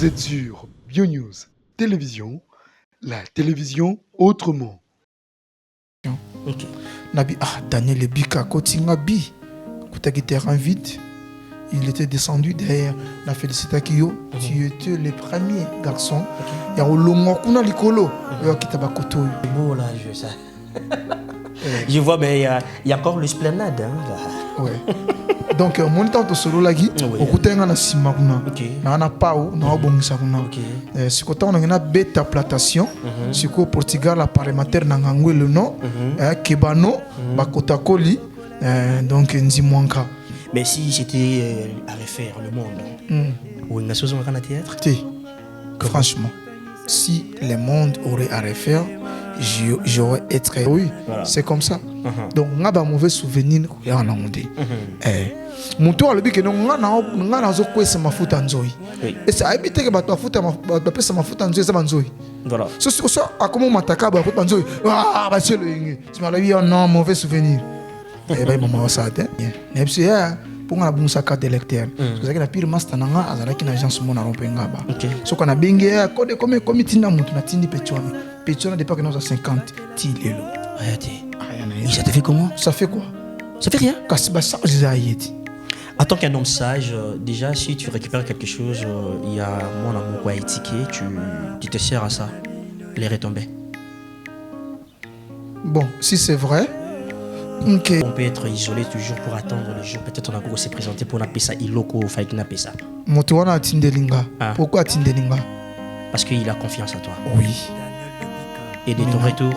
Vous êtes sur BioNews Télévision, la télévision autrement. Ok. Nabi, Daniel Bika, Kotinga Bi, Koutaki terrain vide. Il était descendu derrière la félicité Kiyo. Tu étais le premier garçon. Il y a Olongo Kuna Likolo. Il y a Kitabakoto. C'est beau là, je sais. Je vois, mais il y a encore l'esplanade. Hein, ouais. Donc, mon temps de solo lagi, au côté de la Simaguna, on a pas où, on a bon Saguna. Si côté on a bêta plantation, si côté Portugal la parlementaire n'angangwe le nom, Kebano, Bakota Koli, donc Nzimwanka. Mais si c'était à refaire le monde, ou une chose en théâtre, franchement, si le monde aurait à refaire, j'aurais été. Oui, voilà. C'est comme ça. Donc, on a un mauvais souvenir. Mon tour, le but que nous avons ma foot en zoï. Et ça a évité que ma foot ma foot en zoï, c'est ma zoï. Voilà. Ce que ça, à comment m'attaquer à foot en zoï. Ah, bah, c'est le. Tu m'as dit, non, mauvais souvenir. Eh bien, maman, ça a été. Et puis, pour nga bon sac d'électeur parce que la pire master nanga azala ki na agence mona rompenga ba so qu'on a bingé code comme comité na mutu na tindi petchona depuis que nous a 50 ti lelo ayati oui ça te fait comment ça fait quoi ça fait rien kasi ba ça ayeti en tant qu'un homme sage déjà si tu récupères quelque chose il y a mon amour quoi étiqueté tu te sers à ça les retombées bon si c'est vrai. Okay. On peut être isolé toujours pour attendre le jour. Peut-être on a encore se présenter pour appeler ça iloko ou faille n'a pas ça. Motowana Tindelinga. Pourquoi Tindelinga? Parce qu'il a confiance en toi. Oui. Et de ton retour.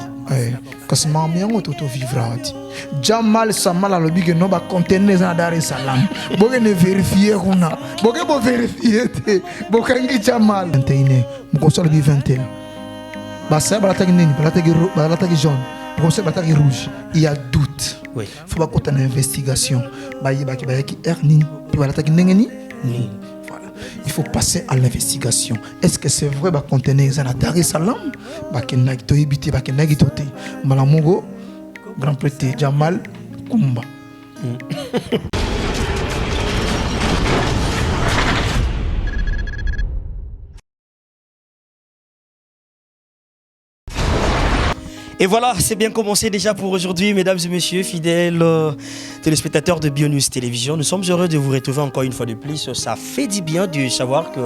Parce que ma mère auto vivra. Jamal Samal a le big no ba contenez à Dar es Salaam. Boge ne vérifier kuna. Boge bo vérifier te. Bokangi Jamal. 21. Mon console du 21. Ba ça ba la tagi nini, ba la tagi jaune. Pour ça, bataille rouge, il y a doute. Oui. Il faut pas qu'on ait une investigation. Voilà. Il faut passer à l'investigation. Est-ce que c'est vrai qu'on tenait à Dar es Salaam? Malamongo, Grand Prêtre Jamal Kumba. Et voilà, c'est bien commencé déjà pour aujourd'hui, mesdames et messieurs, fidèles téléspectateurs de BioNews Télévision. Nous sommes heureux de vous retrouver encore une fois de plus. Ça fait du bien de savoir que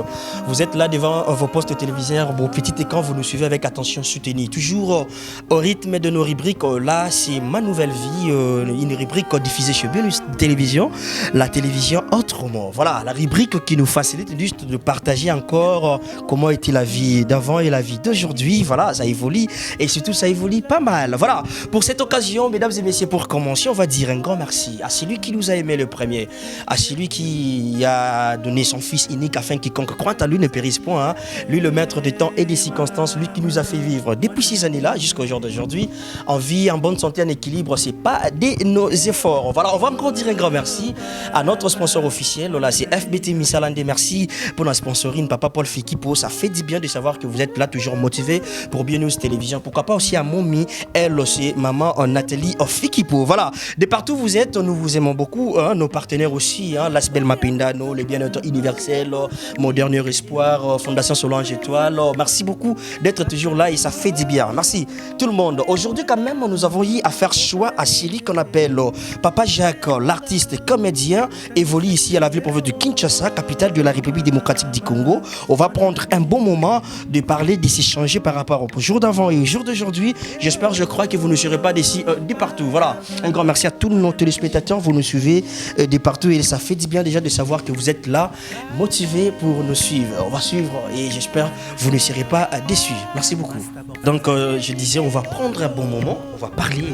vous êtes là devant vos postes téléviseurs, vos petits écrans, vous nous suivez avec attention soutenue. Toujours au rythme de nos rubriques. Là, c'est Ma Nouvelle Vie, une rubrique diffusée sur BioNews Télévision, la télévision autrement. Voilà, la rubrique qui nous facilite juste de partager encore comment était la vie d'avant et la vie d'aujourd'hui. Voilà, ça évolue et surtout ça évolue pas mal. Voilà, pour cette occasion, mesdames et messieurs, pour commencer, on va dire un grand merci à celui qui nous a aimé le premier, à celui qui a donné son fils unique afin quiconque croit à lui ne périsse point. Hein. Lui, le maître des temps et des circonstances, lui qui nous a fait vivre depuis ces années-là jusqu'au jour d'aujourd'hui, en vie, en bonne santé, en équilibre, c'est pas de nos efforts. Voilà, on va encore dire un grand merci à notre sponsor officiel. Là, c'est FBT Missalande. Merci pour la sponsorine, Papa Paul Fikipo. Ça fait du bien de savoir que vous êtes là toujours motivé pour BioNews Télévision. Pourquoi pas aussi à Momi, elle aussi, maman Nathalie Fikipo. Voilà, de partout où vous êtes, nous vous aimons beaucoup. Hein, nos partenaires aussi, hein, Lasbel Mapindano, les Bien-être universels, Mon Dernier Espoir, Fondation Solange Étoile. Merci beaucoup d'être toujours là et ça fait du bien. Merci tout le monde. Aujourd'hui, quand même, nous avons eu à faire choix à celui qu'on appelle Papa Jacques, l'artiste comédien, évolue ici à la ville-province de Kinshasa, capitale de la République démocratique du Congo. On va prendre un bon moment de parler, de s'échanger par rapport au jour d'avant et au jour d'aujourd'hui. J'espère, je crois que vous ne serez pas d'ici, de partout. Voilà, un grand merci à tous nos téléspectateurs. Vous nous suivez de partout et ça fait du bien déjà de savoir que vous êtes là, motivés pour nous suivre. On va suivre et j'espère que vous ne serez pas déçus. Merci beaucoup. Donc, je disais, on va prendre un bon moment, on va parler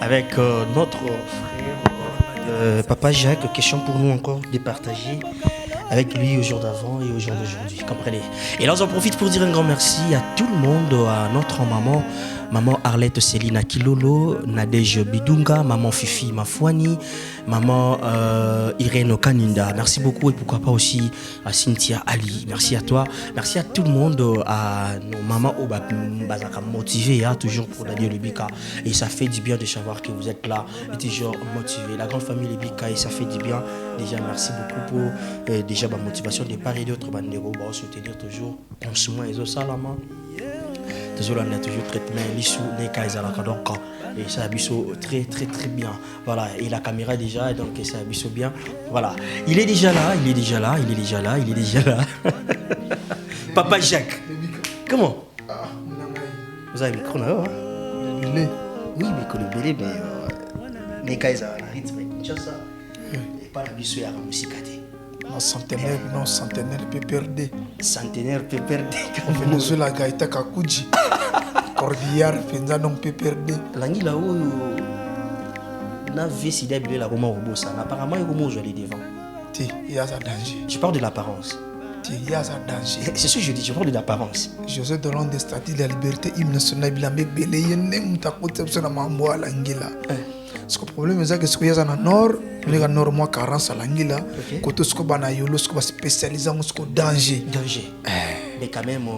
avec notre frère Papa Jacques. Question pour nous encore de partager avec lui au jour d'avant et au jour d'aujourd'hui, comprenez. Et là, j'en profite pour dire un grand merci à tout le monde, à notre maman Arlette Célina Kilolo, Nadège Bidunga, maman Fifi Mafouani, maman Irène Kaninda. Merci beaucoup et pourquoi pas aussi à Cynthia Ali. Merci à toi. Merci à tout le monde, à nos mamans motivées, toujours pour Daniel Lebika. Et ça fait du bien de savoir que vous êtes là et toujours motivés. La grande famille Lebika, et ça fait du bien. Déjà, merci beaucoup pour déjà ma motivation de part et d'autre. Bandero, soutenir toujours. On se met aux salama. Toujours, on a toujours traitement. L'issue des cas, donc. Et ça a très très très bien. Voilà, et la caméra déjà, donc ça a bien. Voilà, il est déjà là. Papa Jacques. Comment? Vous avez le micro là? Oui, mais le bélé, mais quand ils ont un rythme, c'est ça. Et pas la biseau à la musique. Centenaire PPRD. Centenaire PPRD. Venezuela Gaïta Kakuji. Cordillère, Penza non PPRD. Langi là-haut, na vésida bilé la roman robosa. Apparemment, il y a comment jouer devant. Il y a un danger. Je parle de l'apparence. Il y a un danger. C'est ce que je dis, je parle de l'apparence. José Delon de Statue de la Liberté, hymne national, il a mis belé, il n'aime pas conception à Mamboa Langila. Parce que le problème c'est que ce qu'il y a dans le nord, il y a nord moi 40 à Langila, côté ce qu'on a yolo, ce qu'on va spécialiser en ce qu'on danger. Danger. Mais quand même,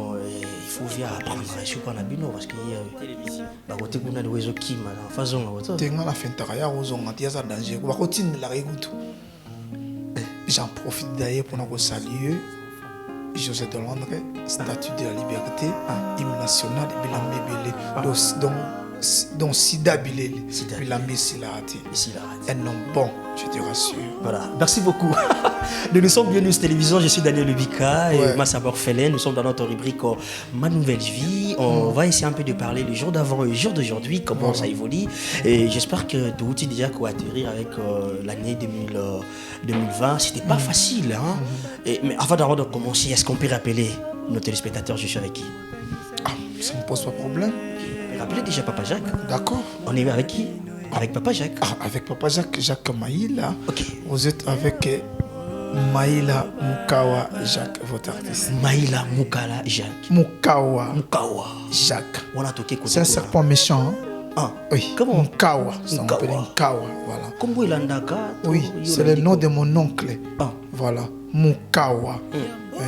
il faut bien apprendre. Je suis pas nabino parce que bah côté qu'on a des oiseaux qui mal en façon là. T'es dans la fin de carrière, aux hommes, il y a un danger. On va continuer la régoute. J'en profite d'ailleurs pour nous saluer. José de Londres, statue de la liberté, hymne national, Bilamé Belé, donc Sida Bilé, Bilamé Silahati. Un homme bon, je te rassure. Voilà, merci beaucoup. Nous sommes Bienus Télévision, je suis Daniel Lebika et Massa Borfelin. Nous sommes dans notre rubrique Ma Nouvelle Vie. On va essayer un peu de parler le jour d'avant et le jour d'aujourd'hui, comment ça évolue. Et j'espère que tu as déjà atterrir avec l'année 2020. C'était pas facile. Hein? Mais avant de commencer, est-ce qu'on peut rappeler nos téléspectateurs, je suis avec qui? Ça ne me pose pas de problème. Rappelez déjà Papa Jacques. D'accord. On est avec qui? Avec Papa Jacques. Avec Papa Jacques, Jacques Maïla. Ok. Vous êtes avec Maïla Mukawa Jacques, votre artiste. Maïla Mukala Jacques. Mukawa Jacques. On a toqué. C'est un serpent méchant. Hein? Oui. Comment? Mukawa. Ça s'appelle Mukawa. Voilà. Comment il andaka? Oui, c'est le nom de mon oncle. Voilà. Mukawa.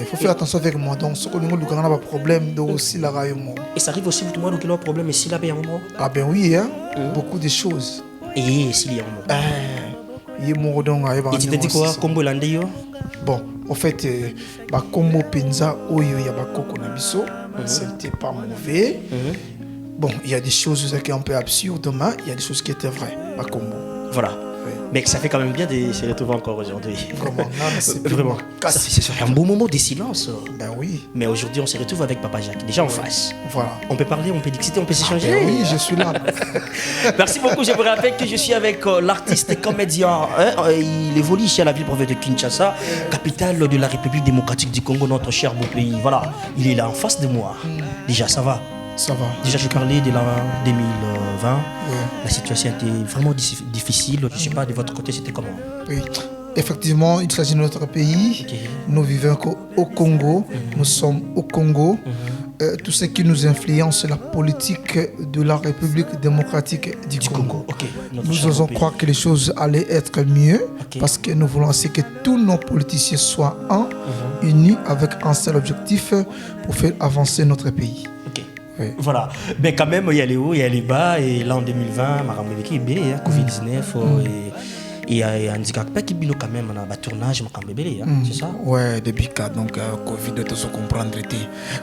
Il faut faire attention avec moi. Donc, ce qu'on a un problème de aussi la raille. Et ça arrive aussi pour tout le monde qui a un problème, et s'il a bien un moment? Ah ben oui, hein? Beaucoup de choses. Et s'il y a un moment? Il est mort donc. Et tu te dis quoi? Combo Landé? Bon, en fait, Combo Penza, Oyo Yabako Konabiso, c'était pas mauvais. Bon, il y a des choses qui sont un peu absurdes, mais il y a des choses qui étaient vraies. Voilà. Mais ça fait quand même bien de se retrouver encore aujourd'hui. Vraiment, vraiment. C'est un beau moment de silence. Ben oui. Mais aujourd'hui, on se retrouve avec Papa Jacques, déjà en face. Voilà. On peut parler, on peut discuter, on peut s'échanger. Ben oui, je suis là. Merci beaucoup. Je vous rappelle que je suis avec l'artiste et comédien. Il évolue ici à la ville province de Kinshasa, capitale de la République démocratique du Congo, notre cher beau pays. Voilà, il est là en face de moi. Déjà, ça va. Ça va. Déjà, je parlais de l'an 2020. La situation était vraiment difficile. Je ne sais pas, de votre côté, c'était comment? Oui. Effectivement, il s'agit de notre pays. Nous vivons au Congo. Nous sommes au Congo. Tout ce qui nous influence, c'est la politique de la République démocratique du Congo. Nous osons croire que les choses allaient être mieux parce que nous voulons que tous nos politiciens soient unis avec un seul objectif pour faire avancer notre pays. Oui. Voilà, mais quand même il y a les hauts, il y a les bas, et là en 2020, Maramouiki est Covid-19 et un handicap qui bino quand même un tournage, c'est ça? Ouais, depuis que donc Covid de se comprendre.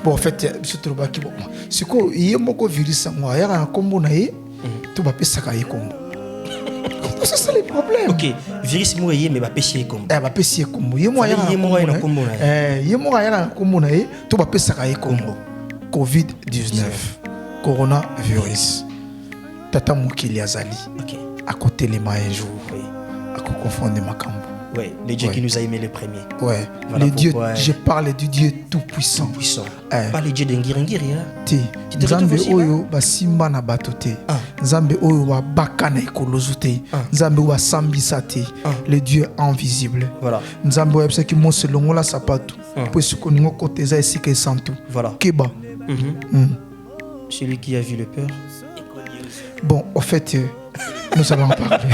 Bon en fait, c'est quoi? Il y a un virus, il y a un combo naïe, tout va passer à combo. Ça c'est le problème. Ok, virus moyen mais va pêcher combo. Va pêcher combo. Il y a moyen un combo naïe. Il y a moyen un combo naïe, tout va passer à combo. Covid-19, coronavirus, Tata Moukili Azali, à côté les mains un jour, à confondre ma cambo. Oui, le Dieu qui nous a aimé le premier. Ouais, voilà le Dieu, je parle du Dieu tout-puissant. Tout-puissant. Pas le Dieu d'Engiri. Nzambe oyo basimba na bato te. Nzambe oyo wa bakana ekolozo te. Nzambe wa sambisa te. Le Dieu invisible. Voilà. Nzambe oyo qui mo selongo la sapato. Pour ce qu'on ngo koteza esika santu. Voilà. Keba. Celui qui a vu le peur. Bon, en fait, nous allons en parler.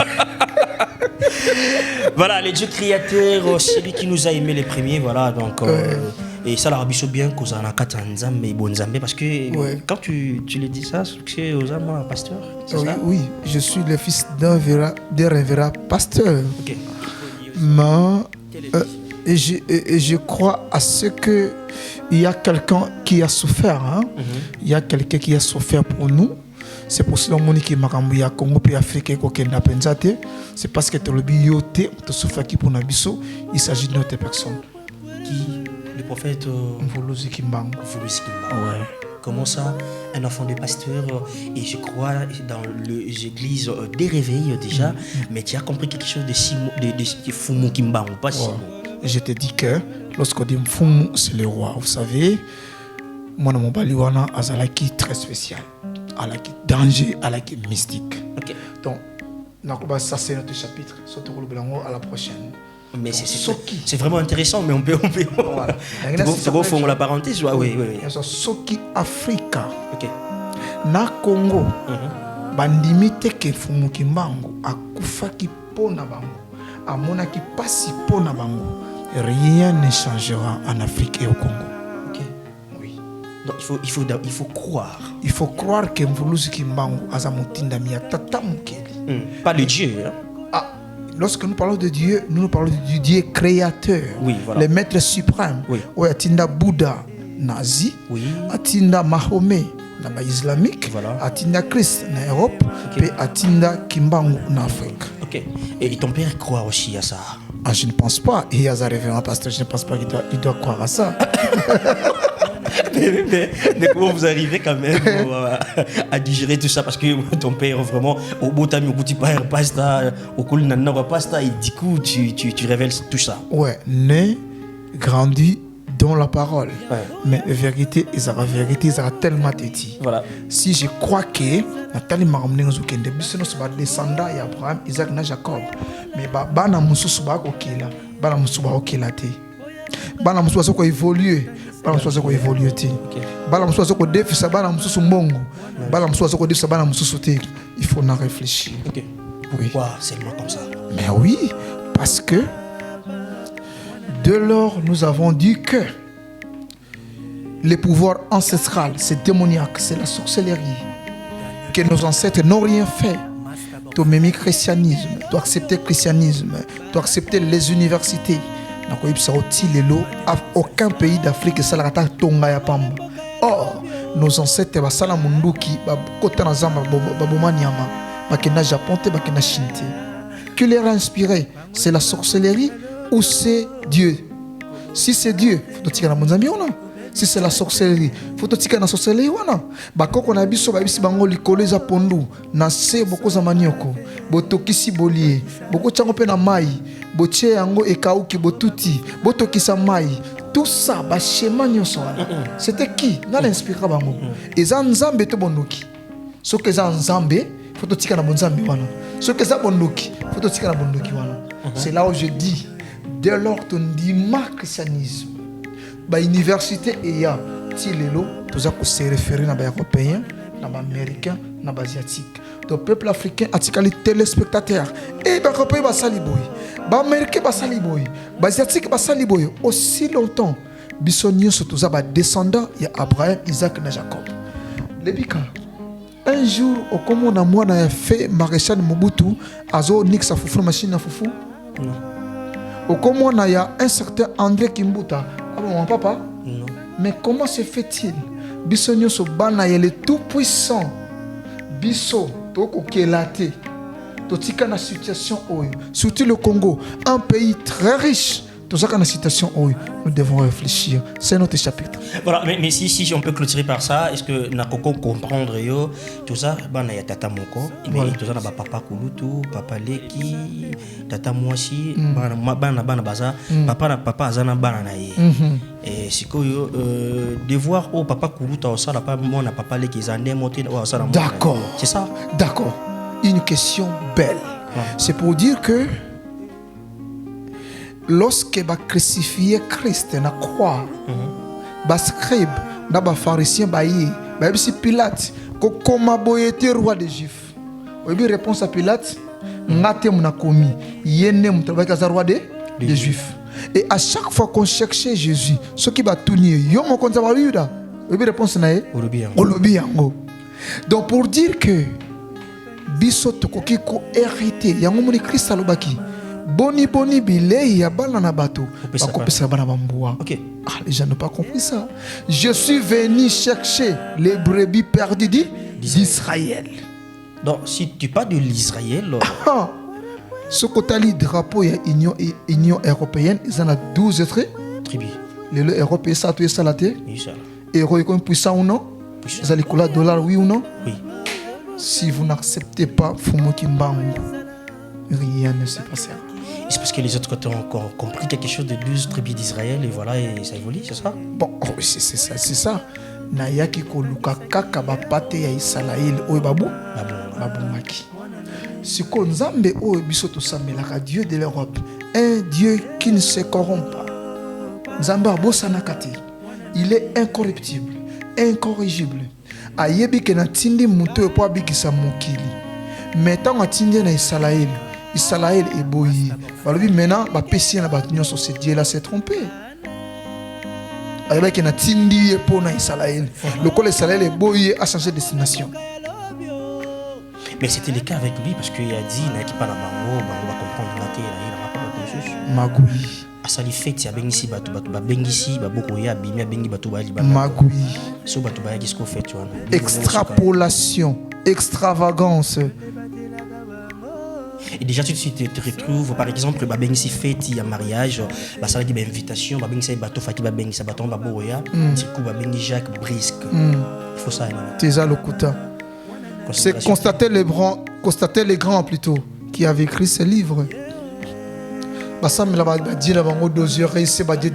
Voilà, les dieux créateurs, c'est lui qui nous a aimé les premiers, voilà, donc... Et ça, la rabisso bien qu'on a Katanzambe et Bonzambe, parce que quand tu le dis ça, c'est aux âmes pasteur, c'est ça? Oui, je suis le fils d'un révérend pasteur. Ok. Mais, et je crois à ce que il y a quelqu'un qui a souffert. Hein? Il y a quelqu'un qui a souffert pour nous. C'est pour cela que je suis Congo et Afrique. C'est parce que tu as souffert pour nous. Il s'agit de notre personne. Qui? Le prophète Mvuluzi Kimbangu. Ouais. Comment ça, un enfant de pasteur, et je crois dans les églises des réveils déjà, mais tu as compris quelque chose de Fumu Kimbangu, pas Simo. Je te dis que lorsqu'on dit Mfumu, c'est le roi. Vous savez, moi, mon baliwana, azalaki très spécial. Alaki danger, alaki mystique. Ok. Donc, ça c'est notre chapitre. Surtout à la prochaine. Mais c'est vraiment intéressant, mais on peut voilà. C'est bon, fond la parenthèse. Oui. Soki Africa. Ok. Na Congo. Bandimite ke Fumu Kimbangu akufaki pona bango. Amonaki pasi pona bango. Rien ne changera en Afrique et au Congo. Ok. Oui. Donc il faut croire. Il faut croire que Mvuluzi Kimbangu azamutinda miya tata mukeli. Pas le Dieu. Hein? Lorsque nous parlons de Dieu, nous parlons du Dieu créateur, voilà. Le maître suprême. Oui, atinda Bouddha nazi, atinda Mahomet na islamique, atinda Christ na Europe, et atinda Kimbangu na Afrique. Ok. Et ton père croit aussi à ça? Je ne pense pas. Il y a un révérend pasteur, je ne pense pas qu'il doit croire à ça. mais comment vous arrivez quand même à digérer tout ça, parce que ton père vraiment au bout de pasta au col n'a pasta et du coup tu révèles tout ça. Ouais, né, grandi dans la parole. Mais la vérité, la vérité, ça a tellement été. Voilà. Si je crois que Nathalie Maramne Zukende, bisous nos descendants Abraham, Isaac na Jacob, mais bana mususu ba kokela, bana mususu ba kokela te. Bana mususu ko évoluer. Bana mususu ko évoluer te. Bana mususu ko défisa bana mususu mbongo. Bana mususu ko défisa bana mususu te. Il faut en réfléchir. OK. Pourquoi seulement comme ça? Mais oui, parce que dès lors nous avons dit que les pouvoirs ancestraux, c'est démoniaque, c'est la sorcellerie, que nos ancêtres n'ont rien fait. Tu aimes le christianisme, tu acceptes le christianisme, tu acceptes les universités. Aucun pays d'Afrique ne tonga ya pamba. Or, nos ancêtres basala munduki bakota na zamba baboma nyama bakena Japon te bakena Chine te. Qui leur a inspiré? C'est la sorcellerie ou c'est Dieu? Si c'est Dieu, faut tika na monzambi ona. Si c'est la sorcellerie, faut tika na sorcellerie wana. Bakoko na biso babisi bango likolo eza pondu na se boko za manioko. Botokisi bolie, boko tsango pe na mai, botie yango ekauki botuti, botokisa mai. Tout ça, ba schéma nyonso wana. C'était qui? Na l'inspira bango. Eza nzambe to bondoki. Soki eza nzambe, faut tika na bonzambi wana. Soki eza bondoki, faut tika na bondoki wana. C'est là où je dis, dès lors que tu dis ma christianisme, ba université et ya ti lelo toza ko se référer na ba européen, na ba américain, na ba asiatique. Le peuple africain a tika les téléspectateurs et ba européen ba saliboy, ba américain ba saliboy, ba asiatique ba saliboy aussi longtemps biso nyonso toza ba descendants ya Abraham, Isaac na Jacob. Lebika un jour au comme on a moi na fait maréchal Mobutu azo nixa fufu machine na fufu. Au comme on a un certain André Kimbuta. Ah bon, mon papa? Non. Mais comment se fait-il? Biso nyonso bana il est tout puissant. Biso toko kelate. Totika na situation oyo. Surtout le Congo, un pays très riche. Totika na situation oyo. Nous devons réfléchir. C'est notre chapitre. Voilà, mais si on peut clôturer par ça, est-ce que na koko comprendre yo tout ça bana ya tata moko, mais tout ça na papa kulutu, papa leki, tata mwasi, bana baza, papa azana bana na ye. Et sikoyo devoir au papa kuluta au sala pas mon papa leki zande monter au sala. D'accord. C'est ça? D'accord. Une question belle. C'est pour dire que lorsque ba crucifié Christ na croix, ba scribe na ba pharisien ba yi, ba bisi Pilate ko koma boyete roi des Juifs. Obi réponse à Pilate, ngate munakomi yene mutabaki roi des Juifs. Et à chaque fois qu'on cherchait Jésus, ce qui va tourner, yo mon konza ba yuda. Obi réponse na e olobi yango. Donc pour dire que biso tokoki ko hériter yango moni Christ alobaki boni bilei ya bana na bato bakopesa bana bamboa. OK. Les gens n'ont pas compris ça. Je suis venu chercher les brebis perdues d'Israël. Donc si tu parles de l'Israël, ce côté drapeau ya Union européenne, ils en a 12 tribus. Les Européens ça tout ça la terre. Héros comme puissant ou non? Vous allez coller dollar oui ou non? Oui. Si vous n'acceptez pas Fumoki Mbangu, rien ne se passera. C'est parce que les autres côtés ont encore compris quelque chose de 12 tribus d'Israël et voilà, et ça évolue, c'est ça? Bon, c'est ça. Nayaki koluka kaka bapate ya Israël oyo babu maki. Siko nzambe oyo biso tosamelaka Dieu de l'Europe, un Dieu qui ne se corrompt pas. Nzambe abosana kati. Il est incorruptible, incorrigible. Ayebi ke na tindi muto po abikisa mokili. Mais tant atindi na Israël est boyi. Balobi maintenant ba pesi na bato nyonso ce Dieu là s'est trompé. Ayebi ke na tindi po na Israël. Le col Israël est boyi a changé de destination. Mais c'était le cas avec lui parce qu'il a dit n'a qui pas la bango va comprendre la terre il n'a pas conscience. Magui. Asali fête ya bengisi batu ba bengisi ba boko ya bimia bengi batu ba libana. Magui. So batu ba qu'est-ce qu'on fait tu vois. Extrapolation, extravagance. Et déjà tout de suite tu te retrouves par exemple ba bengisi fête ya mariage ba sala di ba invitation ba bengisi bato faki ba bengisa bato ba boya tiku ba bengi Jacques Brisque. Il faut ça. Teza Lokuta. C'est constater les grands plutôt qui avaient écrit ce livre.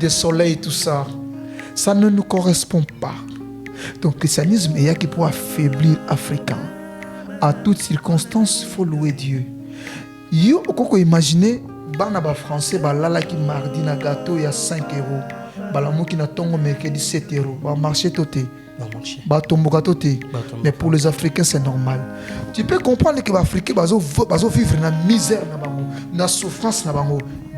Des soleils, tout ça. Ça ne nous correspond pas. Donc le christianisme est là qui peut affaiblir l'Africain. À toutes circonstances, il faut louer Dieu. Yo, imaginez, les Français, lala qui mardi na gâteau, il y a 5 euros. Balamo qui na tongo mercredi 7 euros. Va marcher toté. Mais pour les Africains, c'est normal. Tu peux comprendre que les Africains vivent dans la misère, dans la souffrance.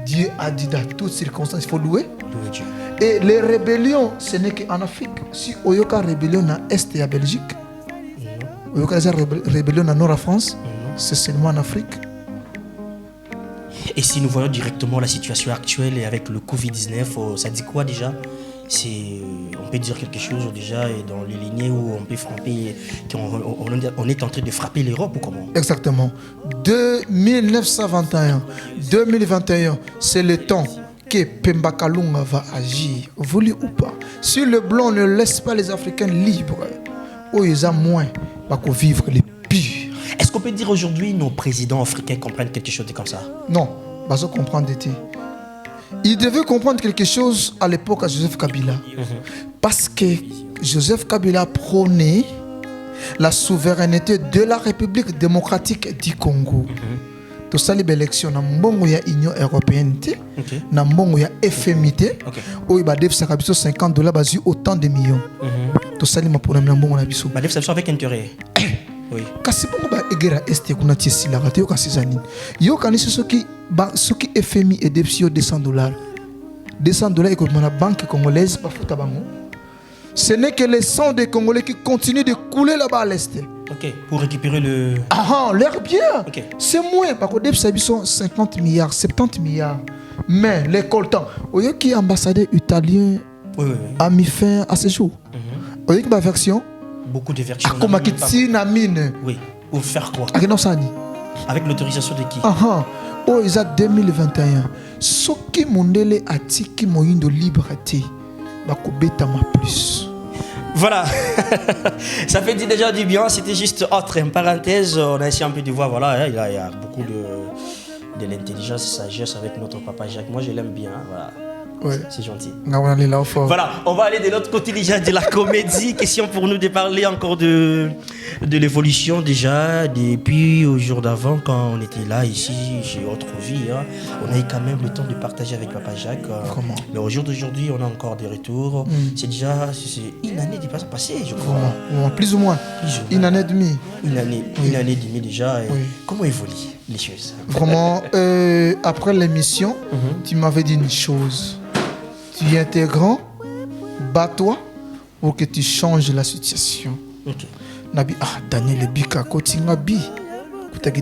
Dieu a dit dans toutes circonstances, il faut louer Dieu. Et les rébellions, ce n'est qu'en Afrique. Si il y a une rébellion dans l'Est et en Belgique, il y a une rébellion dans Nord en France, c'est seulement en Afrique. Et si nous voyons directement la situation actuelle et avec le Covid-19, ça dit quoi déjà? On peut dire quelque chose déjà et dans les lignées où on peut frapper, on est en train de frapper l'Europe ou comment? Exactement. De 1921, 2021, c'est le temps que Pemba Kalunga va agir, voulu ou pas. Si le blanc ne laisse pas les Africains libres, ils ont moins pour vivre les pires. Est-ce qu'on peut dire aujourd'hui nos présidents africains comprennent quelque chose de comme ça? Non, ils comprennent d'été. Il devait comprendre quelque chose à l'époque à Joseph Kabila. Parce que Joseph Kabila prônait la souveraineté de la République démocratique du Congo. Tout ça, les élections, dans l'Union européenne, dans FMI, où il y a $50 basé autant de millions. Tout ça, les problèmes dans le avec intérêt. Oui. Kasi bongo ba egera este kuna tiesila kate yo kasi zanini. Yo kanisi soki FMI et depsio $200. $200 et comme la banque congolaise pas fouta bango. Ce n'est que les sangs des Congolais qui continuent de couler là-bas à l'est. OK, pour récupérer le l'air bien. Okay. C'est moins parce que depsio sont 50 milliards, 70 milliards. Mais les coltans, oyo qui ambassadeur italien a mis fin à ce jour. Oyo qui ba version beaucoup de versions. Oui. Pour faire quoi? Avec l'autorisation de qui? Oh, ils ont 2021. Ce qui mondele atiki moyindo liberté. Bakobeta ma plus. Voilà. Ça fait déjà du bien. C'était juste entre parenthèse. On a essayé un peu de voir. Voilà, il y a beaucoup de l'intelligence et sagesse avec notre papa Jacques. Moi, je l'aime bien. Voilà. Ouais. C'est gentil. Voilà, on va aller de l'autre côté déjà de la comédie. Question pour nous de parler encore de de l'évolution déjà depuis au jour d'avant quand on était là ici chez Autre Vie. Hein, on a eu quand même le temps de partager avec Papa Jacques. Mais au jour d'aujourd'hui, on a encore des retours. C'est déjà une année qui passe passée, je crois. Plus ou moins. Une année et demie. Une année et demie déjà. Comment évoluent les choses? Vraiment, après l'émission, tu m'avais dit une chose. Tu es intégrant, bats-toi pour que tu changes la situation. Ok. Nabi, Daniel Bika, Kotingabi,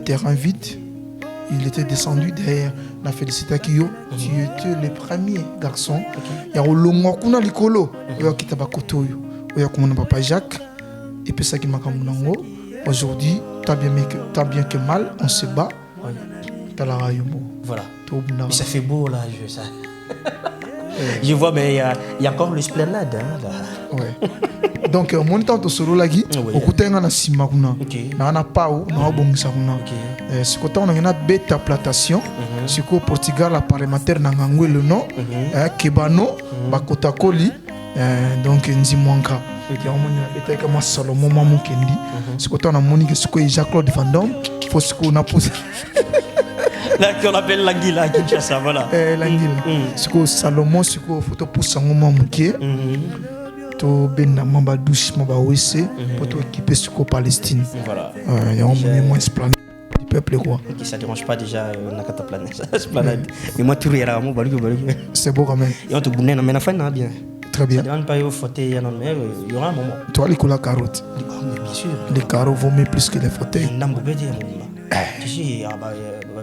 terrain vide. Il était descendu derrière. On a félicité Kiyo. Tu étais le premier garçon. Il y a un long kuna likolo. Il y a kitaba kotoyo. Il y a comme Papa Jacques. Et puis ça qui m'a kamunango. Aujourd'hui, tant bien que mal, on se bat. Voilà. Mais ça fait beau là, ça. Je vois, mais il y a encore l'esplanade. Hein, ouais. Donc, mon temps de solo lagi, au côté on a sima kuna, on a pao, on a bongisa kuna. C'est côté on a une bêta plantation. C'est qu'au Portugal, la parlementaire n'a ngangwe le nom, Kebano, Bakota Koli, donc Nzimwanka. Il y a un bêta comme Salomon Mamou Kendi. C'est côté on a monique ce que Jacques-Claude Van Damme, faut ce qu'on a posé. Là qu'on appelle l'anguille, là, Kinshasa, voilà. L'anguille. C'est que Salomon, c'est que photo pour Sangoma Mouké. To ben na mamba douche mamba wese pour to équiper ce qu'au Palestine. Voilà. Il y a un monument esplanade du peuple quoi. Ok, ça dérange pas déjà nakata esplanade. Mais moi tout rira mo balu. C'est beau quand même. Et on te boune na mena fin na bien. Très bien. Ça demande pas au fauteuil non mais il y aura un moment. Toi les couleurs carottes. Bien sûr. Les carreaux vont mieux plus que les fauteuils. Ndambo bedi ya mo. Tu sais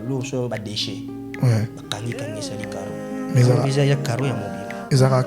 lo so ba déchet. Ouais. Kangi ça les carreaux. Mais ça déjà il y a carreaux ya mo. Ezara.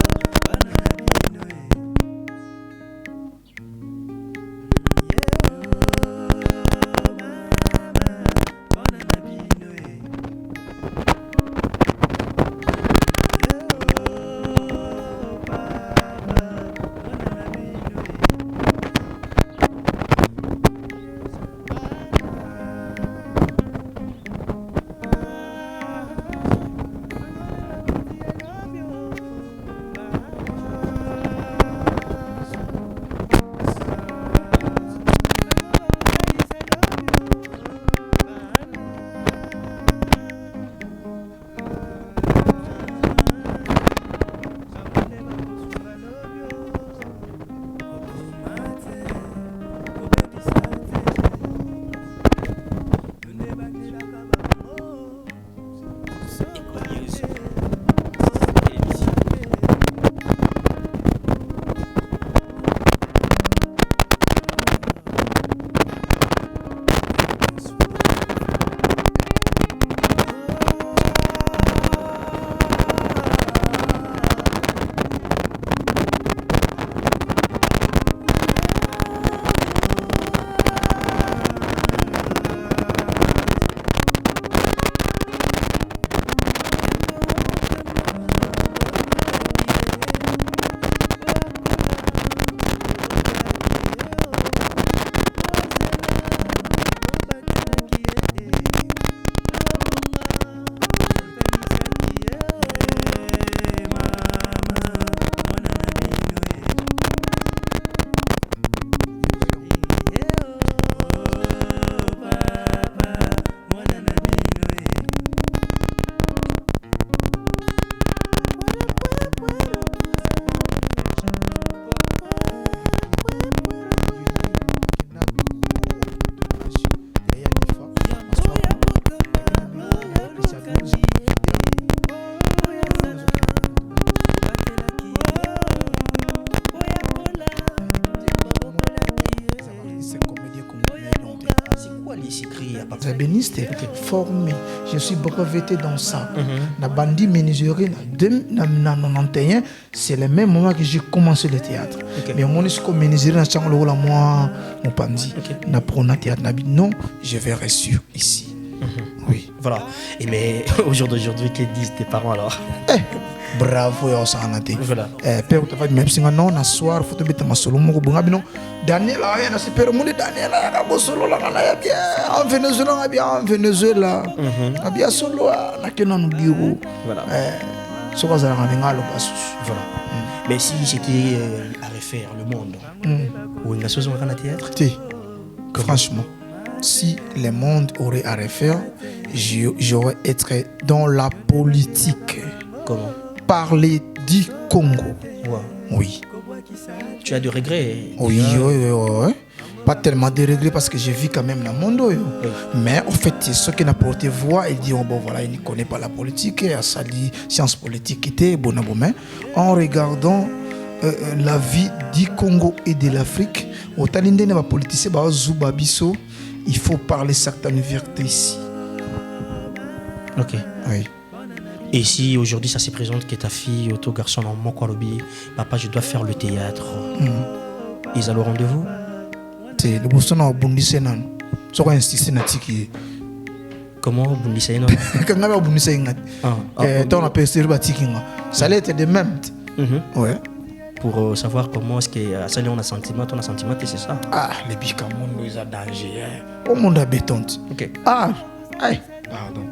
Formé, je suis breveté dans ça. La bandit menuiserie en 91, c'est le même moment que j'ai commencé le théâtre. Mais mon esco menuiserie na chango la moi mon pandi. Na prona théâtre na non, je vais réussir ici. Oui. Voilà. Et mais au jour d'aujourd'hui, que disent tes parents alors? Bravo ya osanate. Voilà. Père tu vas même si non na soir faut te mettre ma solo mo bunga bino. Daniel ya na super monde Daniel ya go solo la na ya bien en Venezuela na bien solo na kena no bureau. Voilà. So ka za na ngalo basu. Voilà. Mais si c'était à refaire le monde. Ou une chose en théâtre? Franchement, si le monde aurait à refaire, j'aurais été dans la politique. Comment? Parler du Congo. Ouais. Oui. Tu as des regrets? Oui, oui. Pas tellement de regrets parce que j'ai vu quand même dans le monde. Oui. Mais en fait, ceux qui n'ont porté voix, ils disent bon voilà, il ne connaît pas la politique, il a sali sciences politiques était bon à bon. Mais en regardant la vie du Congo et de l'Afrique, au Talinde ne va politicien, bah Zubabiso, il faut parler certaines vérités ici. Ok. Oui. Et si aujourd'hui ça se présente que ta fille, ton garçon en Mokwalobi, papa, je dois faire le théâtre. Ils ont le rendez-vous? C'est le bousson au Bundisenan. C'est quoi insisté na tiki? Comment Bundisenan? Quand on a Bundisenan, on a percé le tiki. Ça allait être de même. Ouais. Pour savoir comment est-ce que ça on a sentiment, c'est ça. Ah, les bica monde ils ont danger. Au monde a bétonte. Ok. Ah, aïe. Pardon.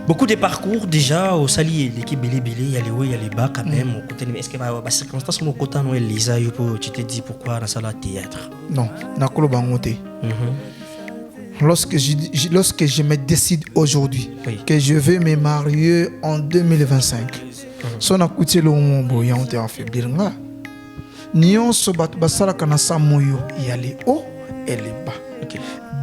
Beaucoup de parcours déjà au Sali, l'équipe Bélé, il y a les hauts, il y a les bas quand même. Est-ce que les circonstances mon côté non Elisa, tu te dis pourquoi dans la théâtre? Non, nakolo bangote. Lorsque je me décide aujourd'hui que je vais me marier en 2025, son akuti le mombo ya on te affaiblir nga. Nion so bat basala kana samoyo, il y a les hauts et les bas.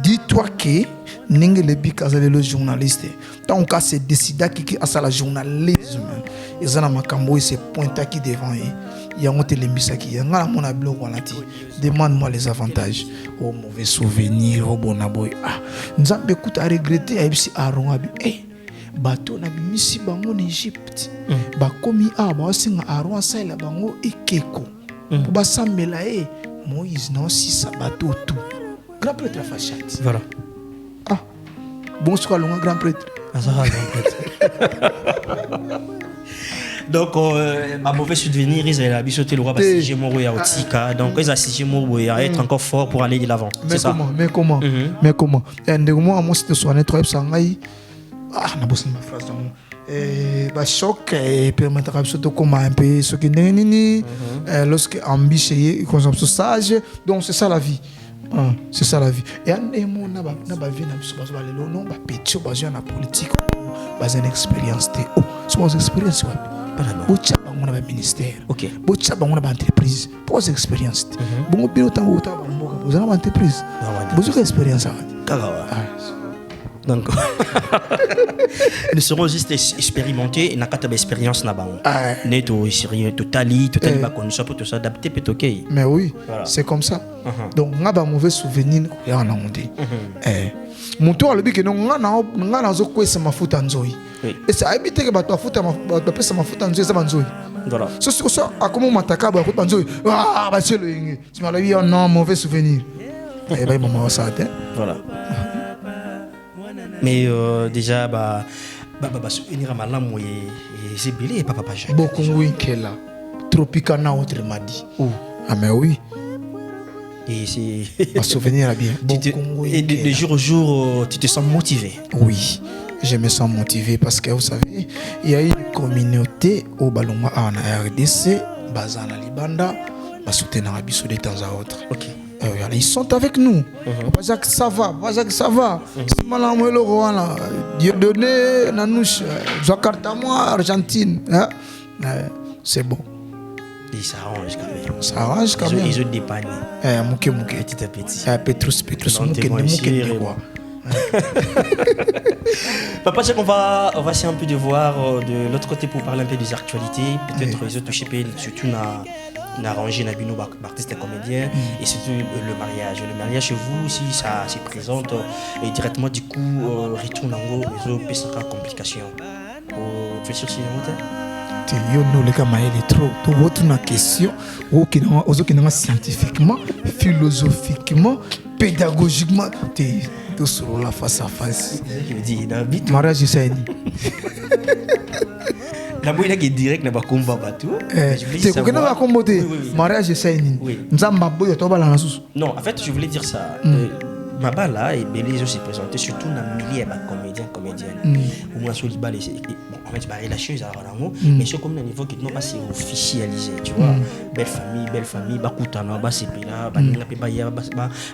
Dis-toi que ninge le bikazale le journaliste tant qu'à se décider qui à la journalisme ils ont makambo se pointa qui devant il y a monté les misaki y a mon ablo walati demande-moi les avantages au mauvais souvenir au bon aboy ah nous avons écouté à regretter abisi aron abi bateau na bimisi bango en Égypte ba komi ba singa aron saila bango ekeko pour ba sambela Moïse non si ça bateau tout grand prêtre Fachat. Voilà. Ah, bonsoir, le grand prêtre. Donc, ma mauvais souvenir, ils ont habitué le roi parce que j'ai mon roi à Otika. Donc, ils ont assisté mon roi à être encore fort pour aller de l'avant. C'est ça. Mais comment Mais comment et moi, moi, c'était soigné trop, ça ngaï. Ah, n'a pas ma phrase bah choc et permettre à absolument comment un peu ce qui n'est ni lorsque ambitieux, consomme sage. Donc, c'est ça la vie. C'est ça la vie. Et un émo n'a pas vie n'a pas le non pas pécho basé na politique basé na expérience té oh c'est une expérience ouais bocha bango na ministère ok bocha bango na entreprise pour expérience bongo bien autant autant bango vous avez entreprise vous avez expérience donc nous serons juste expérimentés et n'a pas d'expérience là-bas net au sérieux totalement pas connu pour tout ça adapter peut ok mais oui c'est comme ça donc on a pas mauvais souvenir et on a honte mon tour le bique non on a zo kwesa mafuta nzoi et ça habite que bato mafuta bato pesa mafuta nzoi ça banzoi voilà so a comment mataka ba mafuta nzoi ah ba c'est le yingi tu m'as dit non mauvais souvenir et ben maman ça voilà. Mais déjà, souvenir à ma lame, c'est belé, papa Jacques. Beaucoup oui qu'elle a. Tropicana autre m'a dit. Ah mais oui. Et c'est. Un souvenir à bien. Et de jour au jour, tu te sens motivé. Oui, je me sens motivé parce que vous savez, il y a une communauté au Balonga en RDC, Bazana Libanda, soutenir Abisso de temps à autre. Ok. Ils sont avec nous. Jacques, ça va. C'est mal en le roi là. Dieu donné, Nanouche, Jakarta, moi, Argentine. C'est bon. Et ça arrange quand même. Ça arrange quand même. Ils ont dépanné. Mouké. Petit à petit. Petrus, Mouké. Papa, c'est qu'on va essayer un peu de voir de l'autre côté pour parler un peu des actualités. Peut-être les autres touchés, surtout arrangé Nabino artiste et comédien et surtout le mariage. Le mariage chez vous, si ça se présente et directement du coup retourne en haut, les autres pesera complication. Tu es sûr si yo no le kama il est trop to votre na question qui n'a scientifiquement, philosophiquement, pédagogiquement tout sur la face à face. Je dis David mariage c'est la boîte qui est direct n'a pas combat bateau. C'est quoi n'a pas combattre mariage c'est nzamba boyo to bala na susu. Non, en fait, je voulais dire ça. Mabala et Bélé se présenté surtout dans le milieu des comédienne. Au moins sur les balles, en fait, la chose à Rango, mais c'est comme un niveau qui n'est pas si officialisé, tu vois. Belle famille, Bakoutana, Basepela,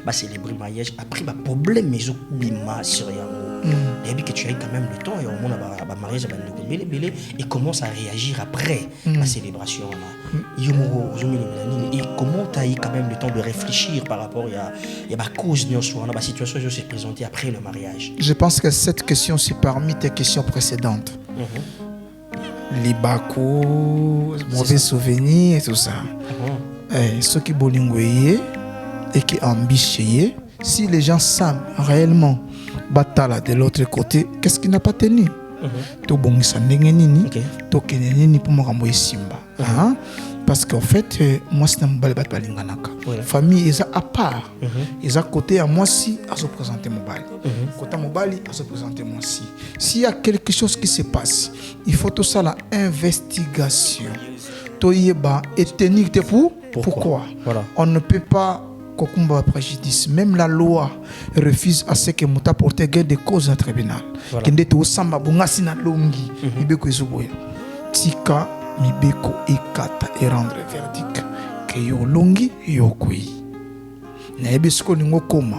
Ba célébrer mariage. Après, problème, mais je bima sur Yango. Et puis que tu as quand même le temps et au moins, mariage, et commence à réagir après la célébration. Et comment tu as eu quand même le temps de réfléchir par rapport à la cause de la situation qui s'est présentée après le mariage? Je pense que cette question, c'est parmi tes questions précédentes. Les bacos, mauvais souvenirs et tout ça. Ceux qui bolingoyent et qui ambitieux, si les gens savent réellement batala de l'autre côté, qu'est-ce qui n'a pas tenu? Parce qu'en fait, moi c'est un bal balinganaka. Famille est à part. Ils à côté à moi si à se présenter mon bal. Côté mon bal à se présenter moi si. S'il y a quelque chose qui se passe, il faut tout ça la investigation. Toyeba et tenir pourquoi? Voilà. On ne peut pas Kokumba préjudice. Même la loi refuse à ce que Mouta porte gain de cause en tribunal. Kende to samba bungasi na longi. Ibeko izuboya. Tika mibeko ekata et rendre verdict que yo longi yo koi. Na ebesko ningo koma.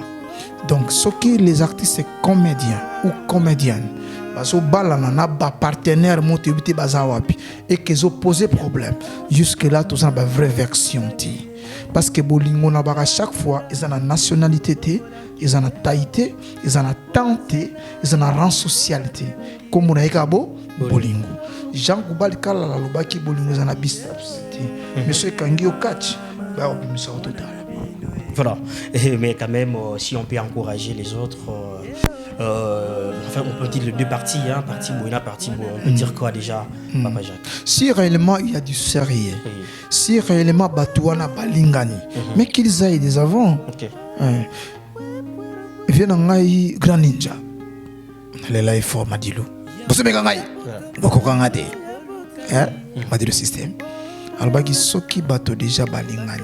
Donc ce qui les artistes comédiens ou comédiennes baso balana na ba partenaire motivité bazawapi et que zo poser problème. Jusque là tout ça ba vraie version ti. Parce que bolingo na baka chaque fois ils ont la nationalité, ils ont la taille, ils ont la tente, ils ont la rang socialité. Comme on a ekabo bolingo. Jean Koubali kala la lobaki bolingo ils ont la biceps. Monsieur Kangi au catch, bah on peut au total. Voilà. Mais quand même si on peut encourager les autres enfin on peut dire les deux parties partie Boina, partie Bo. On peut dire quoi déjà Papa Jacques? Si réellement il y a du sérieux, si réellement Batouana Balingani, mais qu'ils aillent des avant. Viens ngai Grand Ninja. Les live for Madilu. Vous savez ngai. Boko kangade. Madilu système. Albagi soki bato déjà Balingani.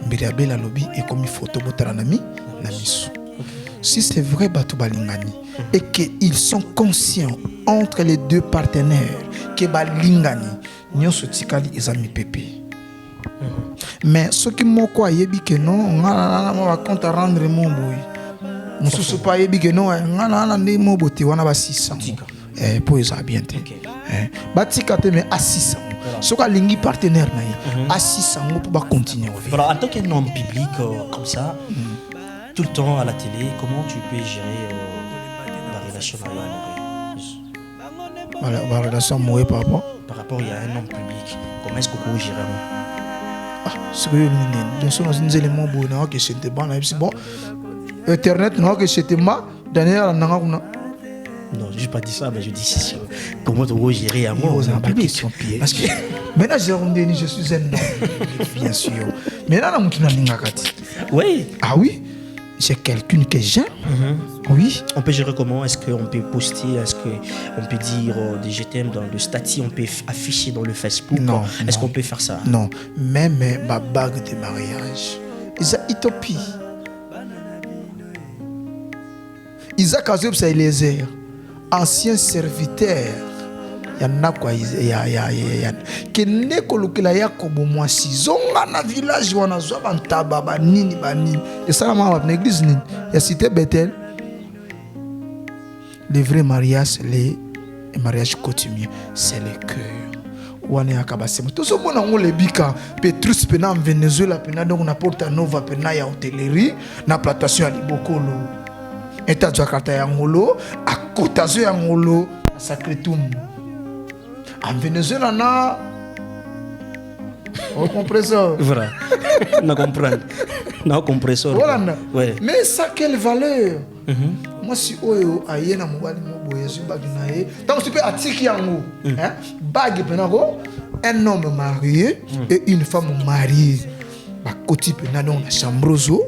Mbiriabe la lobby et comme photo botaranami na misu. Si c'est vrai bato Balingani et qu'ils sont conscients entre les deux partenaires que Balingani nyoso tikali ezami pepe. Mais ce qui m'a quoi yebi que non on va compte rendre mon boy. Mususu pas yebi que non on ndi mo boti wana ba 600 pour les bien batika te mais à 600 ce qu'on lingi partenaire na à 600 pour continuer. Voilà, en tant qu'un homme public comme ça tout le temps à la télé, comment tu peux gérer la relation avec la relation amoureuse par rapport à un homme public? Comment est-ce que vous gérez? C'est que nous sommes dans un élément bon que c'était bon internet non que c'était ma dernière non, je n'ai pas dit ça, mais je dis comment tu vas gérer un mot en public. Parce que maintenant je suis un homme, bien sûr. Maintenant oui. Ah oui. C'est quelqu'un que j'aime. Oui. On peut gérer comment? Est-ce qu'on peut poster? Est-ce qu'on peut dire des je t'aime dans le statut? On peut afficher dans le Facebook? Non. Est-ce qu'on peut faire ça? Non. Même ma bague de mariage. Ils ont utopie. Isaac Azoub, c'est Eliezer. Ancien serviteur. Il y en a quoi? Il y a qui n'est que la Yakobo moi si zonga na village wana zo bantaba ba nini et ça ma l'église ni ya cité Bethel. Le vrai mariage c'est les mariages coutumiers, c'est le cœur. Wana yakabase tout ce monde on le bika Petrus pena en Venezuela pena donc na Porta Nova pena ya hôtellerie na plantation à Libokolo eta Jakarta ya ngolo à Kotazo ya ngolo à Sacré-Toum. En Venezuela, on compresseur. Voilà. On comprend. On compresseur. Voilà. Ouais. Mais ça, quelle valeur? Moi, si Oyo aye na mobali moboye sur baginaye, tant que tu peux attirer yango, bague penako, un homme marié et une femme mariée. Ba koti penano na chambrozo.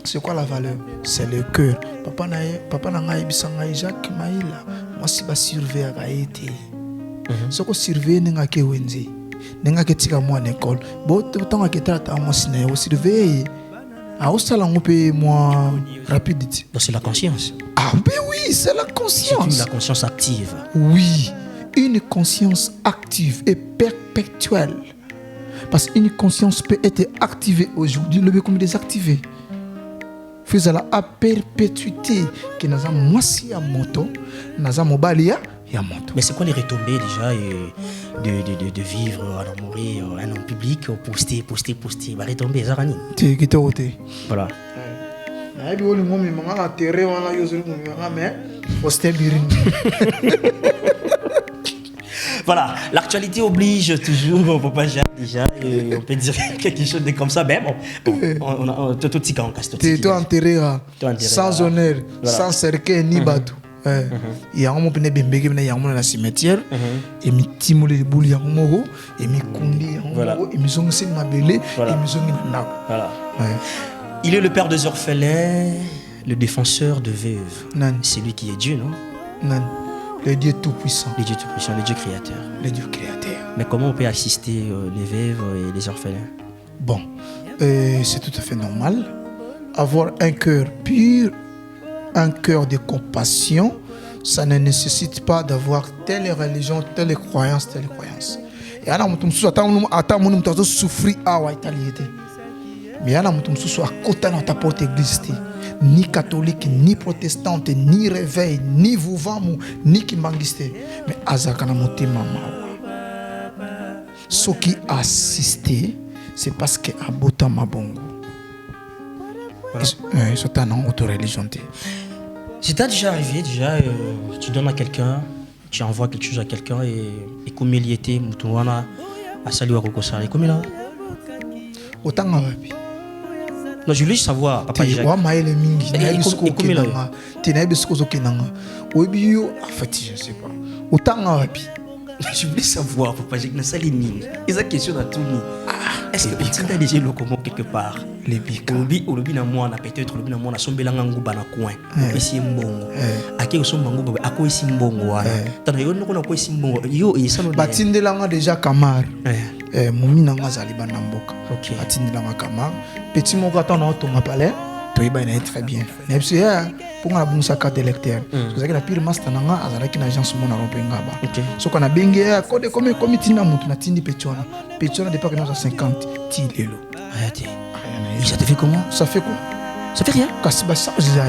C'est quoi la valeur? C'est le cœur. Papa n'a bisanga Jacques Maïla. Moi si ba surveiller à été. Ce que surveiller n'enga ke wenze. N'enga ke tika moi à l'école. Bon tant que tata moi si na surveiller. Ah, au salon, on peut moins rapide. Donc c'est la conscience. Ah, ben oui, c'est la conscience. C'est la conscience active. Oui, une conscience active et perpétuelle. Parce qu'une conscience peut être activée aujourd'hui, le comme désactivée. Faisons-la à perpétuité. Que nous avons moisi à moto, nous avons mobalia et à moto. Mais c'est quoi les retombées déjà de vivre à mourir un homme public, poster. Va retomber, ça rani. Voilà. Voilà, l'actualité oblige toujours, on peut pas déjà, on peut dire quelque chose de comme ça, mais bon, on a tout petit cas en casse. Tu es enterré sans honneur, sans cercueil ni bateau. Il y a un moment où il y a un cimetière, et il timole les boules, il y a un moment et il kundi, et il sont ma belé, et il sont voilà. Il est le père des orphelins, le défenseur de veuves. C'est lui qui est Dieu, non? Non. Le Dieu tout-puissant. Le Dieu tout-puissant, le Dieu créateur. Le Dieu créateur. Mais comment on peut assister les veuves et les orphelins? Bon, c'est tout à fait normal. Avoir un cœur pur, un cœur de compassion, ça ne nécessite pas d'avoir telle religion, telle croyance. Et alors, on a souffrir à Waitaliété. Mais alors, on a à côté de ta porte église. Ni catholique, ni protestante, ni réveil, ni vouvamu, ni kimbangiste. Mais azakana moté mama. Ce qui assisté, c'est parce que abota mabongo. C'est un auto-religion. C'est déjà arrivé, tu donnes à quelqu'un, tu envoies quelque chose à quelqu'un et comme il y était, Moutouana a salué à Rokosari. Comme il a autant avapi. Non, je voulais savoir, papa. Tu vois, maïle mingi. Tu n'as pas ce que tu en fait, je ne sais pas. Autant avapi. Je voulais savoir, papa, j'ai une saline. Et ça question à tout. Est-ce que tu as déjà le comment quelque part? Les bika. Au lobby na moi, peut-être au lobby na moi, na sombelanga nguba na coin. Ici mbongo. Ake osomba nguba, ako ici mbongo wa. Tana yo noko na ko ici mbongo. Yo et ça no. Batindelanga déjà Kamar. Moumi nanga zali banamboka. OK. Batindelanga Kamar. Petit moko atona otonga palais. Toi il est très bien. Mais c'est pour la bonne carte d'électeur. C'est que la pire master nanga azalaki na agence mona rompenga ba. OK. So kana bengue code comme comité na mutu na tindi pechona. Pechona depuis que nous a 50 ti lelo. Arrêtez. Et ça te fait comment? Ça fait quoi? Ça fait rien. Kasiba ça j'ai.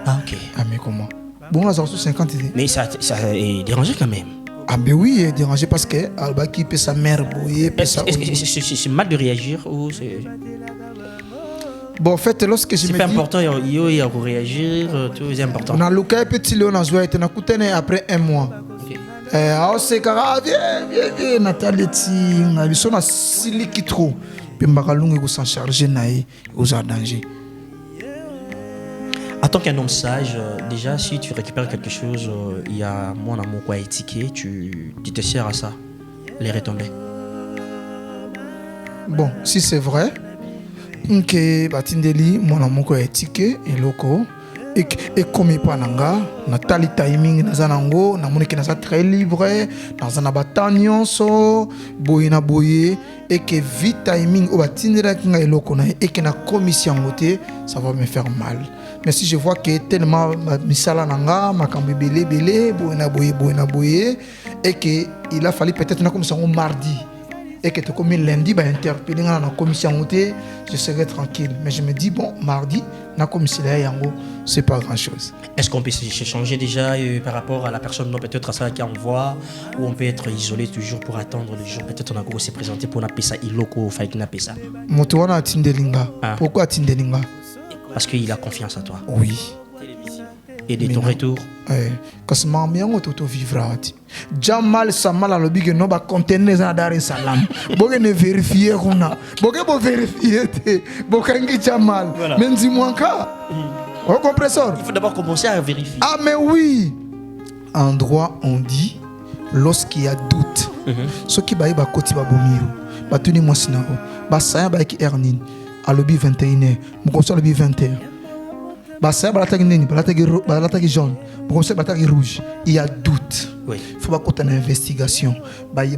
Ah OK. Ah mais comment? Bon là 50 idées. Mais ça est dérangé quand même. Ah ben oui, il est dérangé parce que Alba qui peut sa mère boyer, c'est mal de réagir ou c'est. Bon, en fait, lorsque je me dis... C'est pas important, il y a réagir, tout est important. On a le cas petit Léon a joué, on a coûté après un mois. Alors c'est car viens Nathalie on a besoin de siliki trop. Puis Magalung s'en charger naï aux danger. En tant qu'un homme sage, déjà si tu récupères quelque chose, il y a mon amour quoi étiqueté, tu te sers à ça, les retombées. Bon, si c'est vrai. Que batindeli mon amour est ticket et loco et comme pas nanga natali timing na zanango na moneki na très libre dans un bataillon so boyina boye et que vite timing au batindela kinga eloko na et que na commission côté ça va me faire mal. Mais si je vois que tellement misala nanga makambe belé boyina boye et que il a fallu peut-être na commission mardi et que tu comme lundi bah interpeller dans la commission je serai tranquille, mais je me dis bon mardi na commission yango c'est pas grand chose. Est-ce qu'on peut se changer déjà par rapport à la personne non peut-être à ça qui envoie ou on peut être isolé toujours pour attendre le jour peut-être on a se présenter pour n'appeler ça iloko faille n'appeler ça motowana atindelinga. Pourquoi atindelinga? Parce qu'il a confiance en toi. Oui. Et de ton retour parce que maman auto vivra Jamal Samal le big no ba contenir dans Dar es Salaam boge ne vérifier qu'on a boge bo vérifier bokangi Jamal même dis-moi ka au compresseur il faut d'abord commencer à vérifier. Ah mais oui, en droit on dit lorsqu'il y a doute ce qui ba koti ba bomiro ba tuni moi sinao ba saya ba ki ernin à lobby 21h mon conseil lobby 20h. Ça balatagi jaune, balatagi rouge. Il y a doute. Oui. Il faut pas qu'on ait une investigation. Voilà.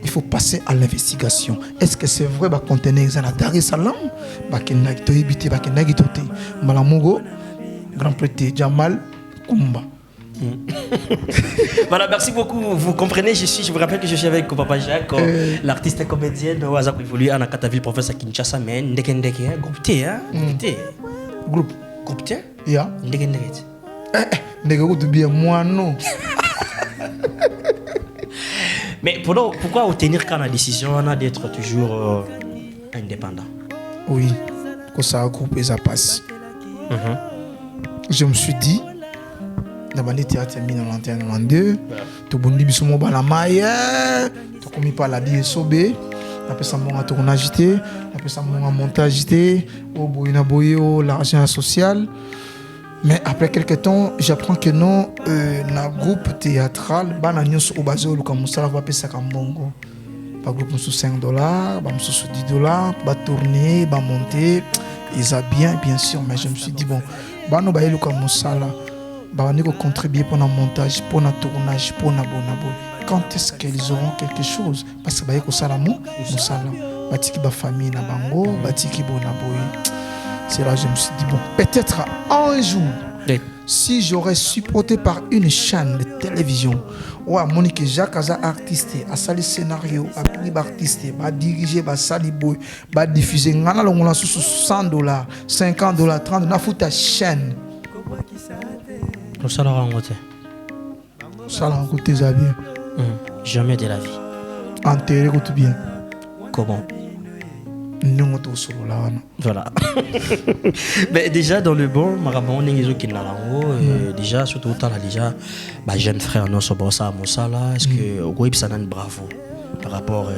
il faut passer à l'investigation. Est-ce que c'est vrai que conteneur est à Dar es Salaam? Malamugo, grand prêtre Jamal Kumba. Voilà, merci beaucoup. Vous comprenez, je vous rappelle que je suis avec Papa Jacques, l'artiste et comédienne au hasard évolue à Nakataville, province à Kinshasa, mais Ndekendeke, groupe T, hein? Groupe T? Yeah. Ndekendeke. Ndekendeke, bien, moi non. Mais pourquoi obtenir quand la décision d'être toujours indépendant? Oui, que ça a groupé, ça passe. Je me suis dit, dans le théâtre 1992, tout le monde dit que je suis tout comme il parle à dire sobé, après ça mon tournage après ça mon montage au boyna boyo l'argent social. Mais après quelques temps, j'apprends que non, dans le groupe théâtral, bah nous au bazo comme ça va payer ça comme bongo. Par groupe sous $5, bah sous $10, bah tourner, bah monter, ils a bien sûr, mais je me suis dit bon, bah nous bah y comme ça là. Bah on contribuer pour le montage, pour le tournage, pour le bonabo. Quand est-ce qu'ils auront quelque chose? Parce que bah y a ça là mon ça là. Bah tiki ba famille na bango, bah tiki bonabo. C'est là que je me suis dit bon, peut-être un jour, si j'aurais supporté par une chaîne de télévision, ou à Monique Jacques Aza artiste, à sali scénario, à prix artiste, à diriger, à sali boy, à diffuser, ngana longola sous $100, $50, $30, na fouta chaîne. Ça l'a rencontré. Ça l'a rencontré, ça bien. Jamais de la vie. Enterré, tout bien. Comment? Non, tout solo là. Voilà. Mais déjà dans le bon, Marabon, qui déjà surtout autant là déjà, bah jeune frère non sur ça Moussa là, est-ce que au Guaïb ça donne bravo par rapport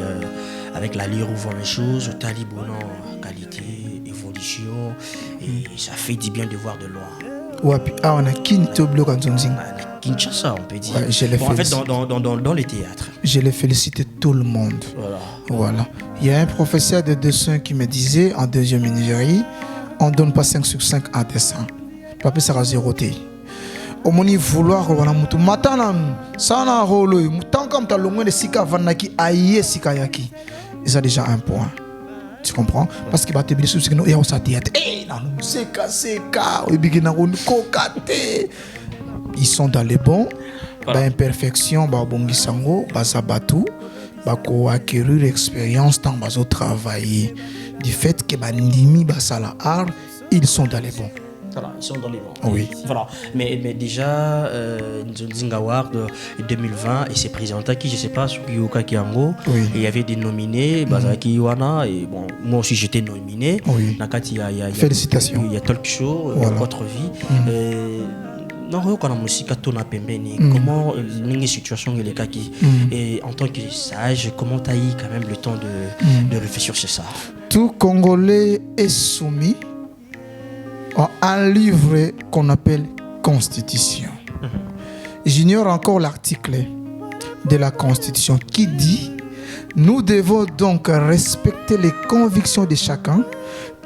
avec la lire où vont les choses, au talib non qualité, évolution et ça fait du bien de voir de loin. Ouais, puis on a Kinto Bloc en Zonzing. Kinshasa, on peut dire. Ouais, en fait, dans les théâtres. Je l'ai félicité tout le monde. Voilà. Il y a un professeur de dessin qui me disait en deuxième ingénierie, on ne donne pas 5 sur 5 en dessin. Papa sera zéroté. Au moment où vouloir, voilà, mutu matana, ça n'a rôle. Tant comme t'as le moins de sika vanaki aïe sika yaki. Ils ont déjà un point. Tu comprends? Parce que te blesser sur il y a aussi théâtre. Ils sont dans les bons, voilà. Imperfection, bongisango, bazabatu, bako acquérir l'expérience tant bazo travailler. Du fait que bandimi basala art, ils sont dans les bons. Voilà, ils sont dans les bons. Oui. Voilà. Mais déjà, Nzonzinga Award 2020, et c'est présenté qui, je ne sais pas, sur Yuka Kiango. Oui. Et il y avait des nominés, Bazaki Iwana, et bon, moi aussi j'étais nominé. Oui. Félicitations. Il y a Talk Show, voilà. Votre vie. Non, quand on a musique, comment la situation est le et en tant que sage, comment tu as eu quand même le temps de réfléchir sur ça? Tout Congolais est soumis à un livre qu'on appelle Constitution. J'ignore encore l'article de la Constitution qui dit nous devons donc respecter les convictions de chacun,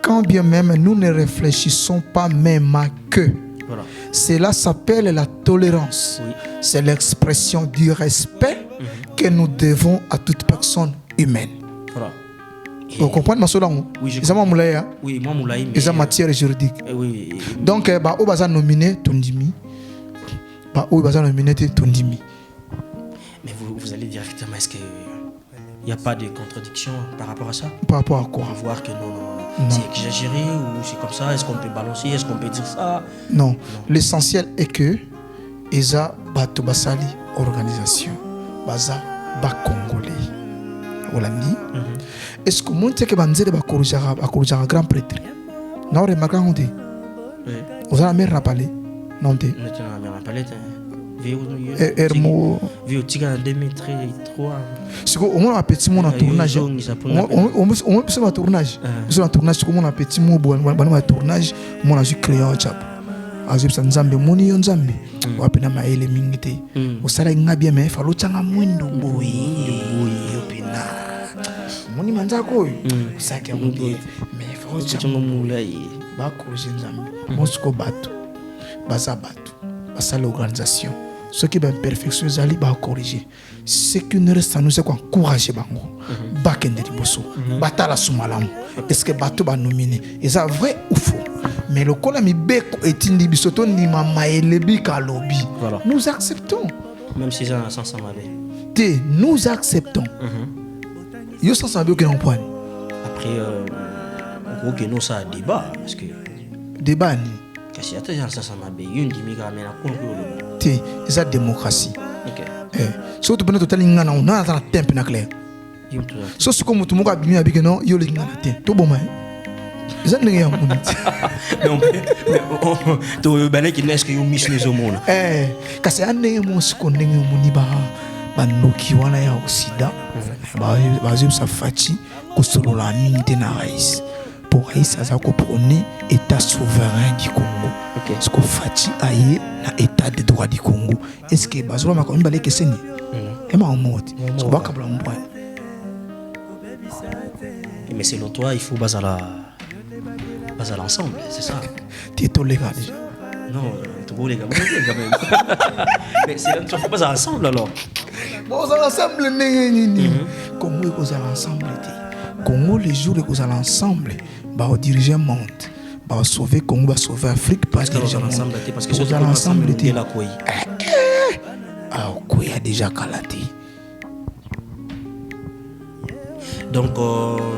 quand bien même nous ne réfléchissons pas même à que. Voilà. Cela s'appelle la tolérance. Oui. C'est l'expression du respect que nous devons à toute personne humaine. Voilà. Vous comprenez ma solango? Oui, je comprends. Oui, moi moulaï. Et ça matière juridique. Oui. Donc, au bazar nominé Tondimi. Au bazar nominé Tondimi. Mais vous allez directement, est-ce qu'il n'y a pas de contradiction par rapport à ça? Par rapport à quoi? Voir que non. C'est exagéré ou c'est comme ça? Est-ce qu'on peut balancer? Est-ce qu'on peut dire ça? Non. L'essentiel est que Eza Bato Basali organisation Baza Ba Congolais. Olandi. Est-ce que mon teke banzele ba korujara grand prêtre? Non, remarquez on dit. Oui. Vous avez rappelé? Non dit. Maintenant on rappelé. Hermo. Vieux tika 2003. C'est que au moins un petit monde en tournage. On peut faire un tournage. Sur un tournage comme on a petit mot bon un tournage, mon a créé un chap. Azib sanzambe moni yonzambe. Wa pena maele mingite. Osala ngabia me falo changa mwindo boy. Yopina. Moni manzako yo. Saki ambi. Me falo changa mulai. Ba ko jinzambe. Mosko batu. Baza batu. Basala organisation. Ce qui est imperfection, ils allaient corriger. Ce qui nous reste à nous, c'est encourager bango. Bakende liboso. Batala sumalam. Est-ce que bateau va nominer? Est-ce vrai ou faux? Mais le col mi beko etindi bisoto ni mama elebi kalobi. Nous acceptons. Même si c'est un sens en mauvais. Nous acceptons. Yo sans savoir que l'on prend. Après, gros que nous ça débat parce que débat ni. Kasi ata ya sens en mauvais. Une dimigra mais na conclure. C'est la démocratie. OK. So tu peux total ngana on a dans tempo na clair. So ce comme tout monde a bien avec non yo le ngana te. To bon mai. Ils ont rien pour nous. Mais to balé qui n'est-ce que yo miss les hommes. Kasi ane mo ce qu'on est moni ba banoki wana ya osida. Ba zo sa fati ko solo la minte na rais. Pour rais aza ko prôner état souverain du Congo. Ce qu'on fati aye na état de droit du Congo. Est-ce que bazolo ma ko balé que c'est ni? Et ma moti. Ce ba kabla mo. Mais selon toi, il faut baser à l'ensemble, c'est ça. Tu es tolérant déjà. Non, tu es tolérant quand même. Mais c'est là que tu faut baser ensemble alors. Bon, ça ensemble, Congo est aux ensemble. Congo, les jours est aux ensemble. Bah, au dirigeant monde. Bah, sauver Congo, bah, sauver Afrique. Parce que les ensemble, parce que c'est l'ensemble de la Kouy. Ah, Kouy a déjà calaté. Donc,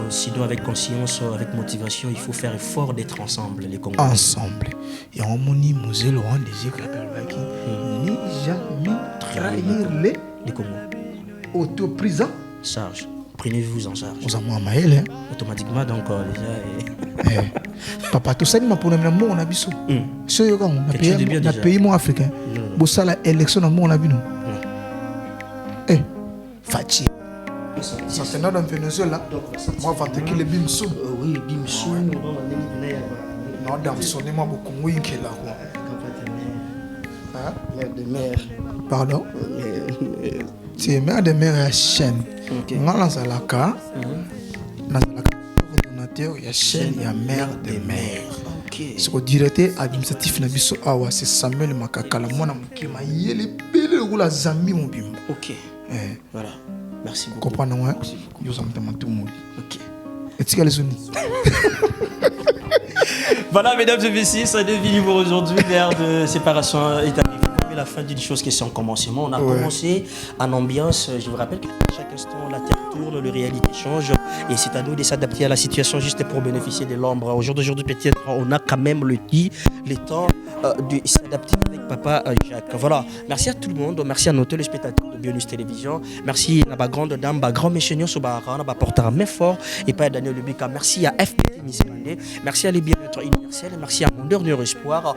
sinon, avec conscience, avec motivation, il faut faire effort d'être ensemble, les Congolais. Ensemble. Et on m'a dit, Mosé Laurent Désir Kabelbaki, ni jamais trahir les Congos. Autoprisant. Charge. Prenez-vous en charge. Vous avez un maël, automatiquement, donc, déjà. Papa, tout ça, il m'a pour le monde, on a vu ça. C'est eux, on a payé mon africain. Pour ça, l'élection, on a vu nous. Fatih. C'est dans le Venezuela. Moi, je vais te dire Bimsou. Oui, Bimsou. Non, dans son moi beaucoup moins que là. Mère de mère. Pardon? Tu es mère de mère à chaîne. On a lancé la carte. Dans la coordonnateur, il y a chaîne, il y a mère de mère. Ce que le directeur administratif c'est Samuel Makakala. Moi, je suis le bébé ou la zami mon bim. Ok. Voilà. Merci beaucoup. Comprenez-moi, je vous en tout le monde. Ok. Est-ce qu'elle est sonnée? Voilà, mesdames et messieurs, ça devient pour aujourd'hui. L'ère de séparation est arrivée. La fin d'une chose qui est son commencement. On a commencé en ambiance. Je vous rappelle que chaque instant, la terre tourne, le réalité change. Et c'est à nous de s'adapter à la situation juste pour bénéficier de l'ombre. Aujourd'hui, peut-être, on a quand même le temps de s'adapter avec Papa Jacques. Voilà. Merci à tout le monde. Merci à nos téléspectateurs de BioNews Télévision. Merci à ma grande dame, ma grand méchant Sobara, ma porteur main fort et pas Daniel Lebika. Merci à FPT Missimandé. Merci à les bien-être universels. Merci à mon dernier espoir,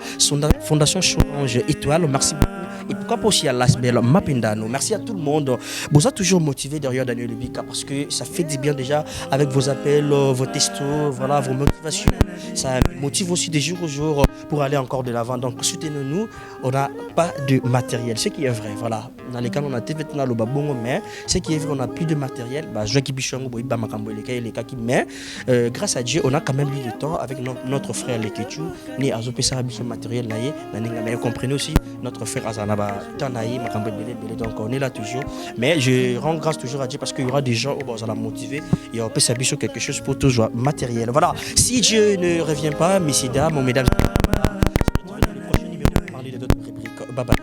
Fondation Challenge Étoile. Merci beaucoup. Et pourquoi pas aussi à l'Asbel Mapindano. Merci à tout le monde. Vous êtes toujours motivé derrière Daniel Lebika parce que ça fait du bien déjà avec vos appels, vos textos, voilà, vos motivations. Ça motive aussi de jour au jour pour aller encore de l'avant. Donc soutenez-nous. On n'a pas de matériel. Ce qui est vrai, voilà. Dans les cas, on a maintenant le babongo, mais ce qui est vrai, on n'a plus de matériel. Mais grâce à Dieu, on a quand même eu le temps avec notre frère Leketu. Ni à Zopesa Biso matériel naïe. Mais comprenez aussi notre frère Azanaba Tanaï, donc on est là toujours. Mais je rends grâce toujours à Dieu parce qu'il y aura des gens où on va motiver et on peut s'habiller sur quelque chose pour toujours matériel. Voilà. Si Dieu ne revient pas, messieurs, dames, mesdames, le prochain numéro pour parler de d'autres rubriques. Bye bye.